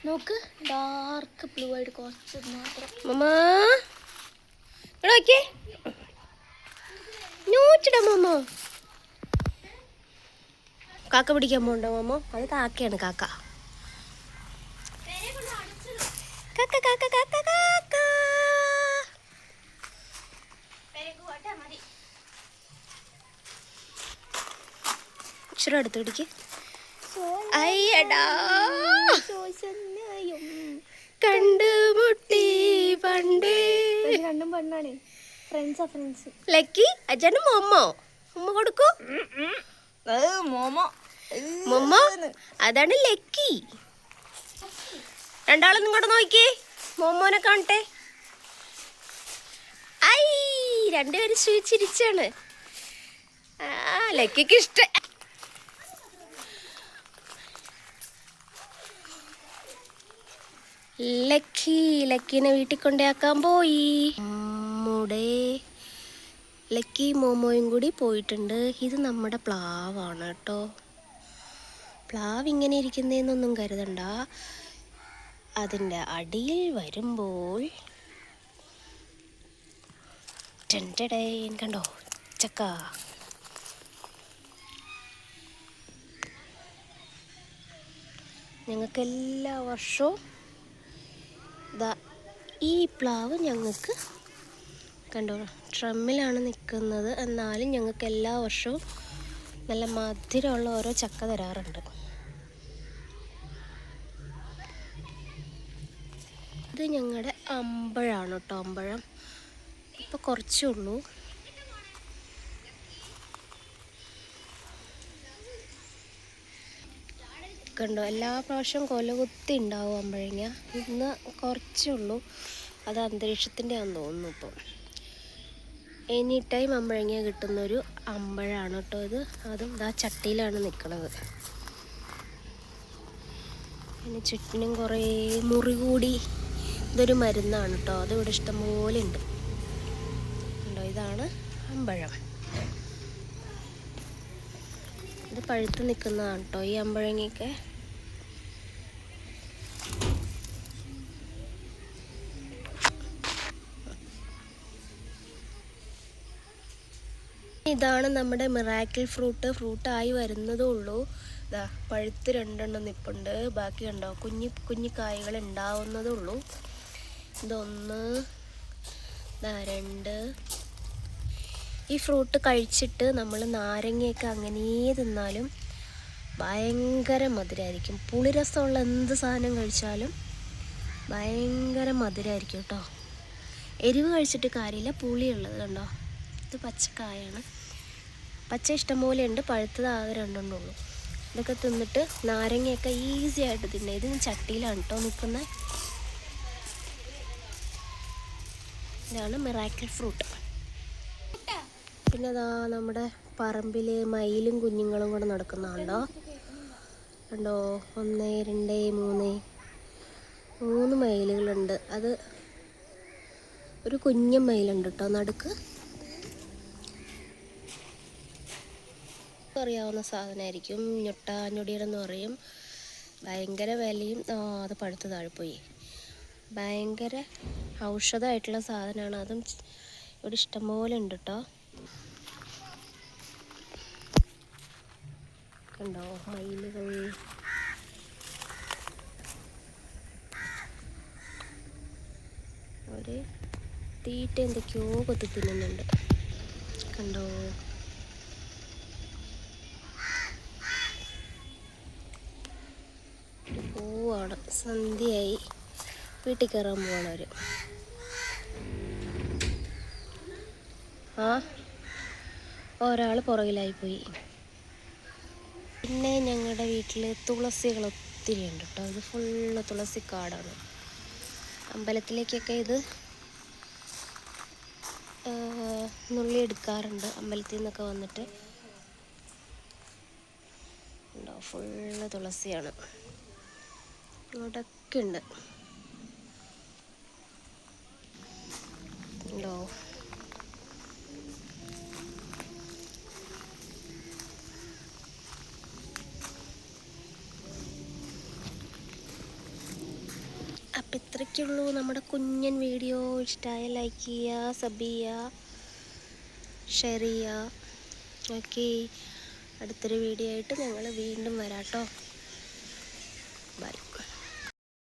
നോക്ക് dark blue ആയിട്ട് കുറച്ച് മാത്രം. മോമോ കാക്ക പിടിക്കാൻ പോണ്ടോ മോമോ? അത് കാക്കയാണ്. കാക്ക കാക്ക കാക്ക കാക്ക കാക്ക. ഇച്ചിരി അടുത്ത് പിടിക്ക്. അയ്യടാ കണ്ടുമുട്ടി പണ്ടേ. രണ്ടും പെണ്ണാണ്. ഫ്രണ്ട്സ്. ലക്കി അച്ഛൻ്റെ മോമോ ഉമ്മ കൊടുക്കൂ. മോമോ അതാണ് ലക്കി. രണ്ടാളൊന്നും കൂടെ നോക്കിയേ, മോമോനെ കാണട്ടെ. ഐ രണ്ടുപേരും ചിരിച്ചാണ്. ലക്കിക്ക് ഇഷ്ടം. ലക്കിനെ വീട്ടിൽ കൊണ്ടാക്കാൻ പോയി. നമ്മുടെ ലക്കി മോമോയും കൂടി പോയിട്ടുണ്ട്. ഇത് നമ്മുടെ പ്ലാവാണ് കേട്ടോ. പ്ലാവ് ഇങ്ങനെ ഇരിക്കുന്നതെന്നൊന്നും കരുതണ്ട. അതിൻ്റെ അടിയിൽ വരുമ്പോൾ കണ്ടോ ചക്ക. ഞങ്ങൾക്ക് എല്ലാ വർഷവും ഈ പ്ലാവ് ഞങ്ങൾക്ക് കണ്ടോ ഡ്രമ്മിലാണ് നിൽക്കുന്നത്. എന്നാലും ഞങ്ങൾക്ക് എല്ലാ വർഷവും നല്ല മധുരമുള്ള ഓരോ ചക്ക തരാറുണ്ട്. ഇത് ഞങ്ങളുടെ അമ്പഴമാണ് കേട്ടോ. അമ്പഴം ഇപ്പോൾ കുറച്ചേ ഉള്ളൂ. കണ്ടോ എല്ലാ പ്രാവശ്യവും കൊലകുത്തി ഉണ്ടാവും അമ്പഴങ്ങ. ഇന്ന് കുറച്ചേ ഉള്ളൂ. അത് അന്തരീക്ഷത്തിൻ്റെ ആണെന്ന് തോന്നുന്നു. ഇപ്പോൾ എനി ടൈം അമ്പഴങ്ങ കിട്ടുന്നൊരു അമ്പഴമാണ് കേട്ടോ ഇത്. അതും ഇതാ ചട്ടിയിലാണ് നിൽക്കുന്നത്. പിന്നെ ചുറ്റിനും കുറേ മുറി കൂടി. ഇതൊരു മരുന്നാണ് കേട്ടോ. അതിവിടെ ഇഷ്ടംപോലെ ഉണ്ട്. കണ്ടോ ഇതാണ് അമ്പഴം. ഇത് പഴുത്ത് നിൽക്കുന്നതാണ് കേട്ടോ ഈ അമ്പഴങ്ങയൊക്കെ. ഇതാണ് നമ്മുടെ മിറാക്കിൾ ഫ്രൂട്ടായി വരുന്നതേ ഉള്ളൂ. ഇതാ പഴുത്ത് 2 നിൽപ്പുണ്ട്. ബാക്കി കണ്ടോ കുഞ്ഞു കുഞ്ഞു കായകൾ ഉണ്ടാവുന്നതേ ഉള്ളൂ. ഇതൊന്ന് 2. ഈ ഫ്രൂട്ട് കഴിച്ചിട്ട് നമ്മൾ നാരങ്ങയൊക്കെ അങ്ങനെ തിന്നാലും ഭയങ്കര മധുരമായിരിക്കും. പുളിരസമുള്ള എന്ത് സാധനം കഴിച്ചാലും ഭയങ്കര മധുരമായിരിക്കും കേട്ടോ. എരിവ് കഴിച്ചിട്ട് കാര്യമില്ല, പുളിയുള്ളത് കണ്ടോ. ഇത് പച്ചക്കായാണ്. പച്ച ഇഷ്ടംപോലെ ഉണ്ട്, പഴുത്തത് ആകെ 2 ഉള്ളൂ. ഇതൊക്കെ തിന്നിട്ട് നാരങ്ങയൊക്കെ ഈസി ആയിട്ട് തിന്നെ. ഇത് ചട്ടിയിലാണ് കേട്ടോ നിൽക്കുന്നത്. ഇതാണ് മിറാക്കിൾ ഫ്രൂട്ട്. പിന്നെ അതാ നമ്മുടെ പറമ്പിൽ മയിലും കുഞ്ഞുങ്ങളും കൂടെ നടക്കുന്നുണ്ടോ. കണ്ടോ 1 2 3 മയിലുകളുണ്ട്. അത് ഒരു കുഞ്ഞു മയിലുണ്ട് കേട്ടോ നടുക്ക്. അറിയാവുന്ന സാധനമായിരിക്കും, ഞൊടിയടെന്ന് പറയും. ഭയങ്കര വിലയും. അത് പഴുത്ത് താഴെപ്പോയി. ഭയങ്കര ഔഷധമായിട്ടുള്ള സാധനമാണ്. അതും ഇവിടെ ഇഷ്ടംപോലെ ഉണ്ട് കേട്ടോ. കണ്ടോ മയിലുകൾ. ഒരു തീറ്റ എന്തൊക്കെയോ കൊത്തി തിന്നുന്നുണ്ട് കണ്ടോ. പോവാണ്, സന്ധ്യയായി, വീട്ടിൽ കയറാൻ പോവാണ് അവർ. ഒരാൾ പുറകിലായിപ്പോയി. പിന്നെ ഞങ്ങളുടെ വീട്ടിൽ തുളസികൾ ഒത്തിരി ഉണ്ട് കേട്ടോ. ഇത് ഫുള്ള് തുളസിക്കാടാണ്. അമ്പലത്തിലേക്കൊക്കെ ഇത് നുള്ളി എടുക്കാറുണ്ട്. അമ്പലത്തിൽ നിന്നൊക്കെ വന്നിട്ട് ഉണ്ടോ ഫുള്ള് തുളസിയാണ്. ഇവിടെയൊക്കെ ഉണ്ട്. ഉണ്ടോ? അപ്പം ഇത്രയ്ക്കുള്ളൂ നമ്മുടെ കുഞ്ഞൻ വീഡിയോ. ഇഷ്ടമായ ലൈക്ക് ചെയ്യുക, സബ് ചെയ്യുക, ഷെയർ ചെയ്യുക. ഓക്കെ, അടുത്തൊരു വീഡിയോ ആയിട്ട് ഞങ്ങൾ വീണ്ടും വരാം കേട്ടോ. ബൈ.